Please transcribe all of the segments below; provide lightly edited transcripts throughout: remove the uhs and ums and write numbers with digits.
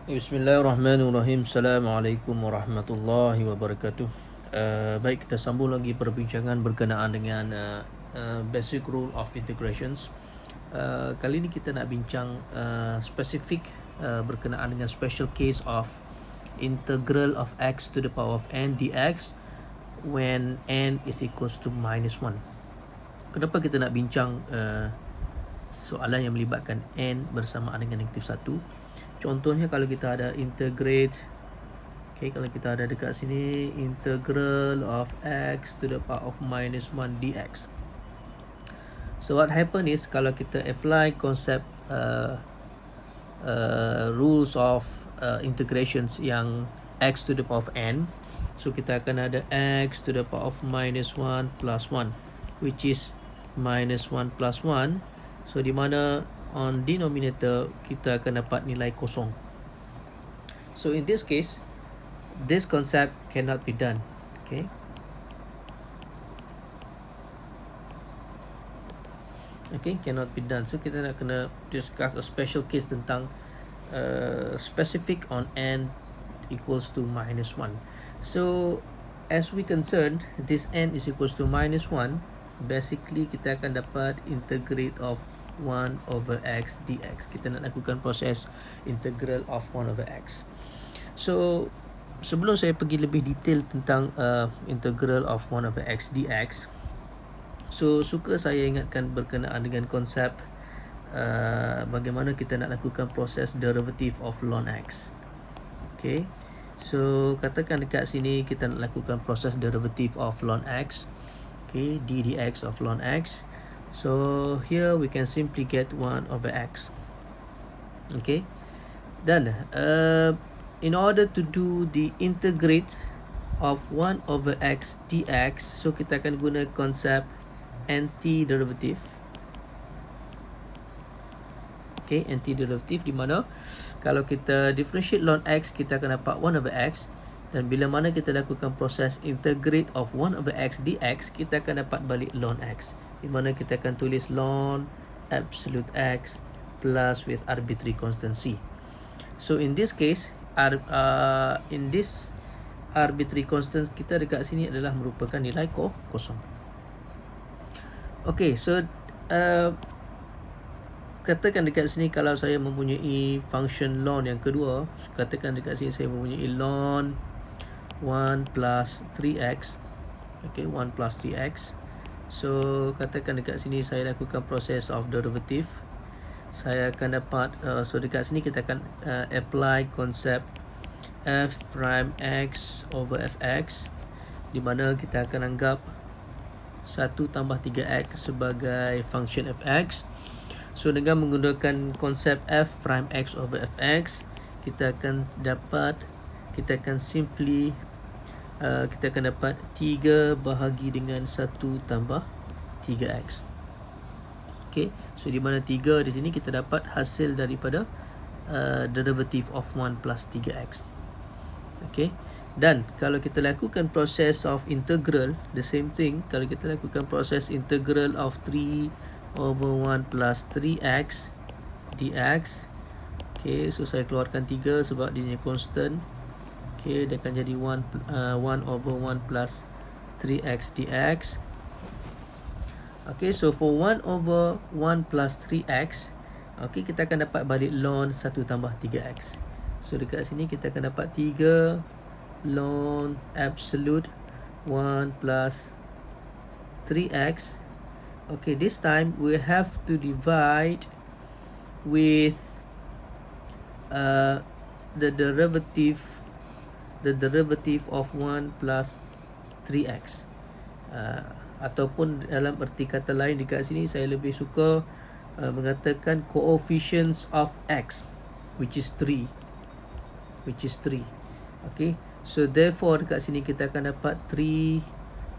Bismillahirrahmanirrahim. Assalamualaikum warahmatullahi wabarakatuh. Baik, kita sambung lagi perbincangan berkenaan dengan basic rule of integrations. Kali ini kita nak bincang spesifik berkenaan dengan special case of integral of x to the power of n dx when n is equals to -1. Kenapa kita nak bincang soalan yang melibatkan n bersamaan dengan -1? Contohnya kalau kita ada integrate, kalau kita ada dekat sini integral of x to the power of -1 dx. So what happen is kalau kita apply konsep rules of integrations yang x to the power of n, so kita akan ada x to the power of -1 plus 1, which is -1 plus 1. So di mana on denominator kita akan dapat nilai kosong. So in this case, this concept cannot be done. Cannot be done. So kita nak kena discuss a special case tentang specific on n equals to -1. So as we concerned, this n is equals to -1. Basically kita akan dapat integrate of 1 over x dx. Kita nak lakukan proses integral of 1 over x. So sebelum saya pergi lebih detail tentang integral of 1 over x dx, so suka saya ingatkan berkenaan dengan konsep bagaimana kita nak lakukan proses derivative of ln x. So katakan dekat sini kita nak lakukan proses derivative of ln x, d dx of ln x. So here we can simply get 1 over x. Then in order to do the integrate of 1 over x dx, so kita akan guna konsep anti-derivative. Anti-derivative di mana kalau kita differentiate ln x, kita akan dapat 1 over x. Dan bila mana kita lakukan proses integrate of 1 over x dx, kita akan dapat balik ln x, di mana kita akan tulis ln absolute x plus with arbitrary constant c. So in this case, in this arbitrary constant kita dekat sini adalah merupakan nilai kosong. So katakan dekat sini kalau saya mempunyai function ln yang kedua, katakan dekat sini saya mempunyai ln 1 plus 3x. 1 plus 3x. So katakan dekat sini saya lakukan proses of derivative, saya akan dapat so dekat sini kita akan apply konsep f prime x over fx, di mana kita akan anggap 1 tambah 3x sebagai function fx. So dengan menggunakan konsep f prime x over fx, kita akan simply kita akan dapat 3 bahagi dengan 1 tambah 3x. So di mana 3 di sini kita dapat hasil daripada derivative of 1 plus 3x. Dan kalau kita lakukan proses of integral, the same thing, kalau kita lakukan proses integral of 3 over 1 plus 3x dx. So saya keluarkan 3 sebab dia constant. Dia akan jadi 1 over 1 plus 3x dx. So for 1 over 1 plus 3x, kita akan dapat balik ln 1 tambah 3x. So dekat sini kita akan dapat 3 ln absolute 1 plus 3x. This time we have to divide with the derivative of 1 plus 3x. Ataupun dalam erti kata lain dekat sini saya lebih suka mengatakan coefficients of x, which is 3. So therefore dekat sini kita akan dapat 3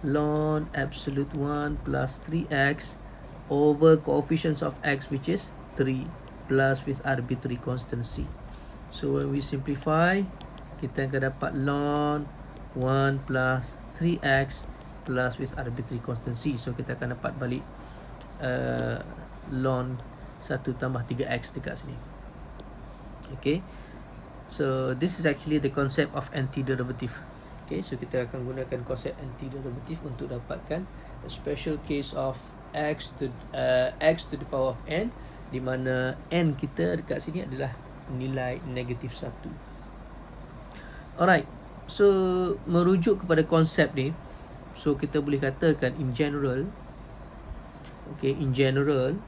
ln absolute 1 plus 3x over coefficients of x, which is 3, plus with arbitrary constant c. So when we simplify, kita akan dapat ln 1 plus 3x plus with arbitrary constant c. So kita akan dapat balik ln 1 tambah 3x dekat sini. So this is actually the concept of antiderivative. Okay, so kita akan gunakan konsep antiderivative untuk dapatkan a special case of x to the power of n, di mana n kita dekat sini adalah nilai negatif 1. Alright, so merujuk kepada konsep ni, so kita boleh katakan in general, in general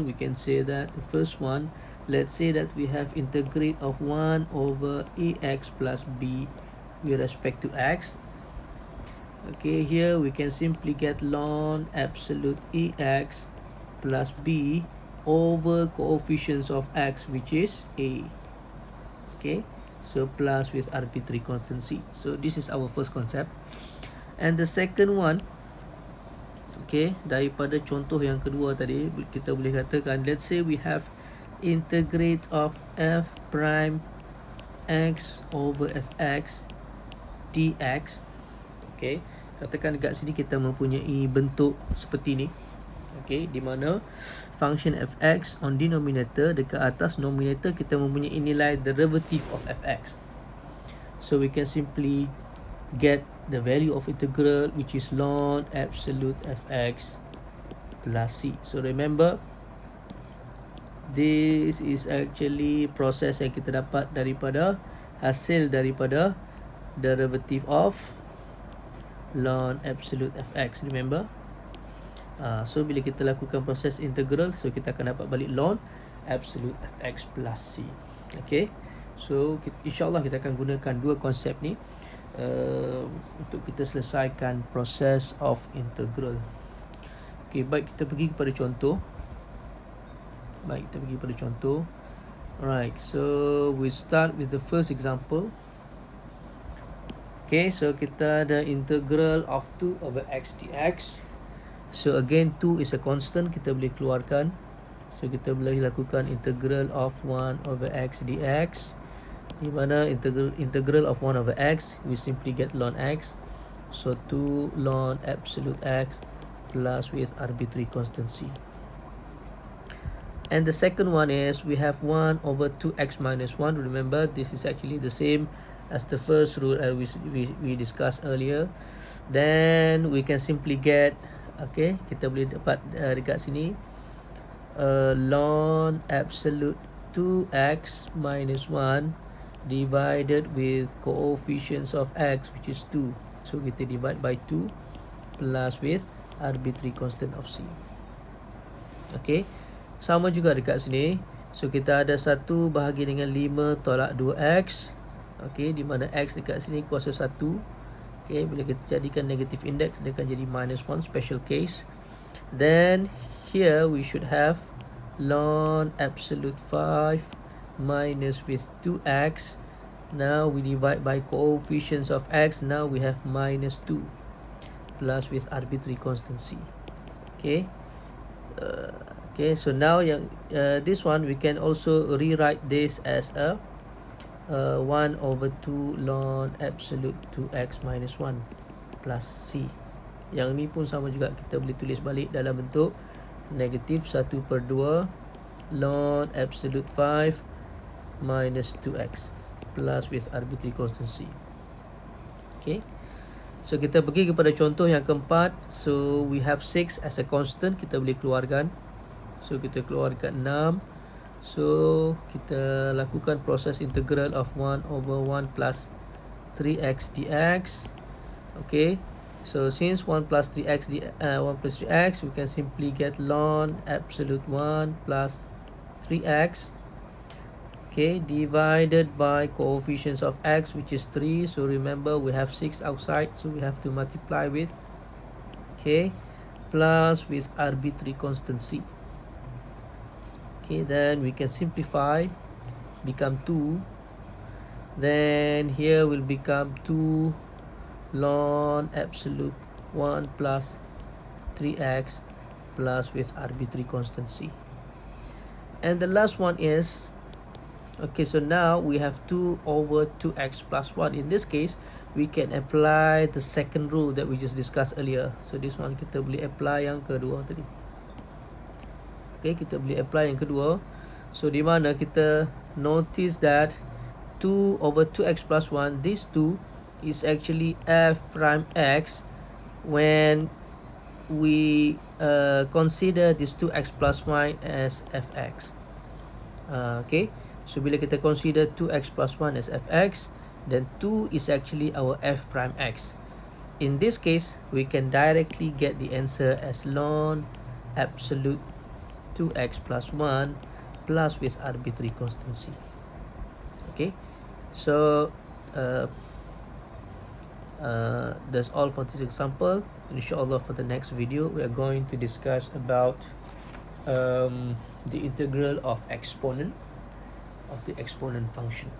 we can say that the first one, let's say that we have integrate of 1 over ax plus b with respect to x. Okay, here we can simply get ln absolute ax plus b over coefficients of x, which is a. Okay, so plus with arbitrary constant c. So this is our first concept. And the second one, okay, daripada contoh yang kedua tadi, kita boleh katakan, let's say we have integrate of f prime x over fx dx. Okay, katakan dekat sini kita mempunyai bentuk seperti ni. Okay, di mana function fx on denominator, dekat atas numerator kita mempunyai nilai derivative of fx. So we can simply get the value of integral, which is ln absolute fx plus c. So remember, this is actually proses yang kita dapat daripada hasil daripada derivative of ln absolute fx. Remember, so bila kita lakukan proses integral, so kita akan dapat balik ln absolute fx plus c. Okay, so insyaAllah kita akan gunakan dua konsep ni untuk kita selesaikan proses of integral. Okay, baik, kita pergi kepada contoh. Alright, so we start with the first example. Okay, so kita ada integral of 2 over x dx. So again, 2 is a constant, kita boleh keluarkan. So kita boleh lakukan integral of 1 over x dx, di mana integral of 1 over x, we simply get ln x. So 2 ln absolute x plus with arbitrary constant c. And the second one is we have 1 over 2x minus 1. Remember, this is actually the same as the first rule we discussed earlier. Then we can simply get, okay, kita boleh dapat dekat sini ln absolute 2x minus 1 divided with coefficients of x, which is 2. So kita divide by 2 plus with arbitrary constant of c. Okay, sama juga dekat sini. So kita ada 1 bahagi dengan 5 tolak 2x. Okay, di mana x dekat sini kuasa 1. Okay, bila kita jadikan negative index, dia akan jadi minus 1, special case. Then here we should have ln absolute 5 minus with 2x. Now we divide by coefficients of x. Now we have minus 2 plus with arbitrary constant c. Okay, okay, so now this one we can also rewrite this as a 1 over 2 ln absolute 2x minus 1 plus c. Yang ni pun sama juga, kita boleh tulis balik dalam bentuk negatif 1/2 ln absolute 5 minus 2x plus with arbitrary constant c. Okay, so kita pergi kepada contoh yang keempat. So we have 6 as a constant, kita boleh keluarkan. So kita keluarkan 6. So kita lakukan proses integral of 1 over 1 plus 3x dx. Okay, so since 1 plus 3x we can simply get ln absolute 1 plus 3x, okay, divided by coefficients of x, which is 3. So remember, we have 6 outside, so we have to multiply with, okay, plus with arbitrary constant c. Okay, then we can simplify, become 2. Then here will become 2 ln absolute 1 plus 3x plus with arbitrary constant c. And the last one is, okay, so now we have 2 over 2x plus 1. In this case, we can apply the second rule that we just discussed earlier. So this one kita boleh apply yang kedua tadi. Okay, kita boleh apply yang kedua. So di mana kita notice that 2 over 2x plus 1, this 2 is actually f prime x when we consider this 2x plus y as fx. Okay, so bila kita consider 2x plus 1 as fx, then 2 is actually our f prime x. In this case, we can directly get the answer as ln absolute 2x plus 1 plus with arbitrary constancy. Okay, so that's all for this example. Inshallah, for the next video we are going to discuss about the integral of the exponent function.